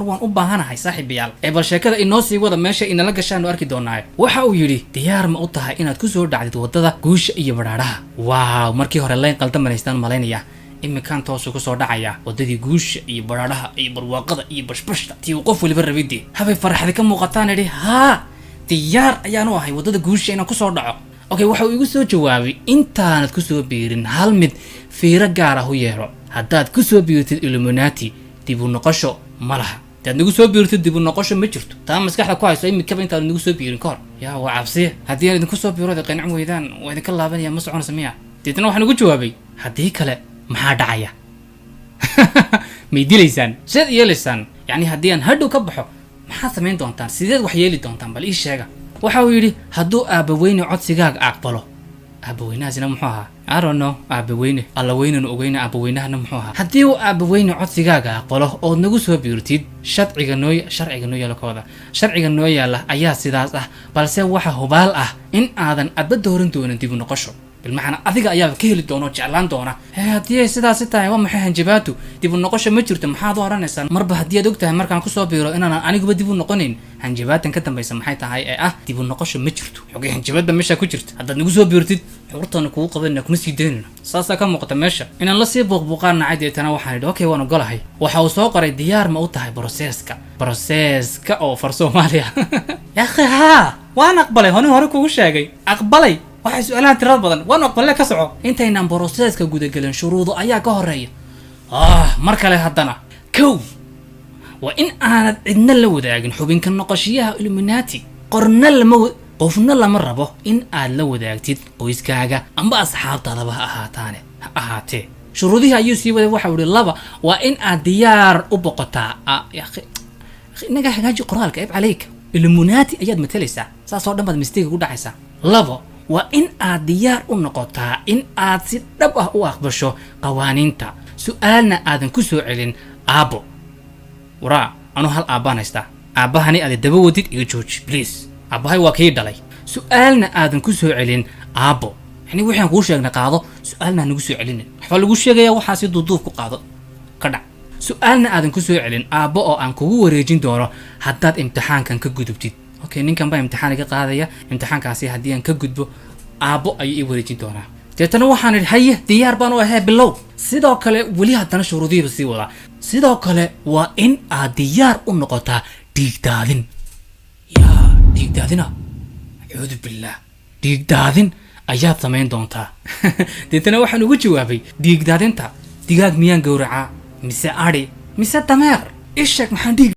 waan u baahanahay saaxiibayaal ee bal sheekada inoo sii wada meesha inala gashaan arki doonaa waxa uu yiri diyaar ma u tahay inaad ku soo dhacdid wadada guusha iyo badhaadhaha waaw markii hore leen qaldamanaystaan malaynaya imikan toosu ku soo dhacaya wadadii guusha iyo badhaadhaha iyo barwaaqada iyo bashbashta tii qof waliba rabidii habay faraxdi ka muuqataan idhi ha diyaar ayaan u ahay wadada guusha inaan ku soo dhaco okay waxa uu igu soo jawaabay intaanad ku soo biirin hal mid fiiro gaar ah u yeero haddaad ku soo biirtid Illuminati dib u noqosho malaha dad nagu soo biirtid dib u noqosho ma jirto taa maskaxda ku hayso imika intaan nagu soo biirin kor yaa waa cabsi haddii aan idinku soo biiro qanacm weydaan waa idinka laabanaya ma socon sameeya deedna waxaan ugu jawaabay haddii kale maxaa dhacaya midilaysan sid yeelisan yani haddii aan hadhow ka baxo maxaa sameyn doontaan sideed wax yeeli doontaan bal ii sheega waxa uu yiri hadduu aabaweyne codsigaaga aqbalo aabaweynaasina muxuu ahaa I don't know aabaweyne alla weynana ogeyna aabaweynahana muxuu ahaa haddii uu aabaweyne codsigaaga aqbalo oo nagu soo biirtid sharciga noo yaala kooda sharciga noo yaala ayaa sidaas ah balse waxa hubaal ah in aadan adba dooran doonin dib u noqosho بالمعنى أذيك أيام كهل دونه جعلان دونه هديه سدا ستة يوم محيها جباتو ديبو النقاش مجرت محاضرة رنسان مربى هديه دكتها مركان كسو بيرو إن أنا قبل ديبو النقانين هنجبات كتم بيسمحيتها هاي ديبو النقاش مجرتو حقي هنجبات مش كجرت هذا نقصو بيرتد حورته نكو قبل إنك مسيدين ساسا كم مقتمشة إن الله سيبوق بقارنا عادي تنوع حنيد أوكي وأنا قال هاي وحوسوا قري ديار ما أوتها بروسيسكا أو فرسوماليا يا أخي ها وأنا أقبله هون وش شاقي أقبلي waxay su'aalaha tirada badan waan aqbalay ka soco intaynaan processka guda galan shuruudo ayaa ka horeeya mar kale haddana kow waa in aanad cidna la wadaagin xubinka noqoshiyaha Illuminati qofna lama rabo in aad la wadaagtid qoyskaaga amba asxaabtaada ha ahaatee shuruudihi ayuu sii waday waxa uu yiri laba waa in aad diyaar u boqotaa inaga hagaaji qoraalka ib calayka Illuminati ayaad matalaysaa saas oo dhan baad mistake ku dhacaysaa laba waa in aad diyaar u noqotaa in aad si dhab ah u aqbasho qawaaniinta su'aalna aadan ku soo celin aabo waraa anu hal aabaan haystaa aabahani aad daba wadid iga jooji please aabahay waa kii dhalay su'aalna aadan ku soo celin aabo yani waxaan kuu sheegnay qaado su'aalna nagu soo celin waxa lagu sheegayaa waxa si duuduub ku qaado ka dhac su'aalna aadan ku soo celin aabo oo aan kugu wareejin doono haddaad imtixaankan ka gudubtid okay ninkan baa imtixaaniga qaadaya imtixaankaasi haddii aan ka gudbo aabo ayuu ii wareejin doonaa deetana waxaan idhi haye diyaar baan u ahay bilow sidoo kale weli haddana shuruudihiiba sii wadaa sidoo kale waa in aad diyaar u noqotaa dhiigdaadin yaa dhiigdaadina acuudu billaah dhiigdaadin ayaad samayn doontaa deetana waxaan ugu jawaabay dhiigdaadinta digaag miyaan gowracaa mise adhi mise dameer ishak maxaan dhiig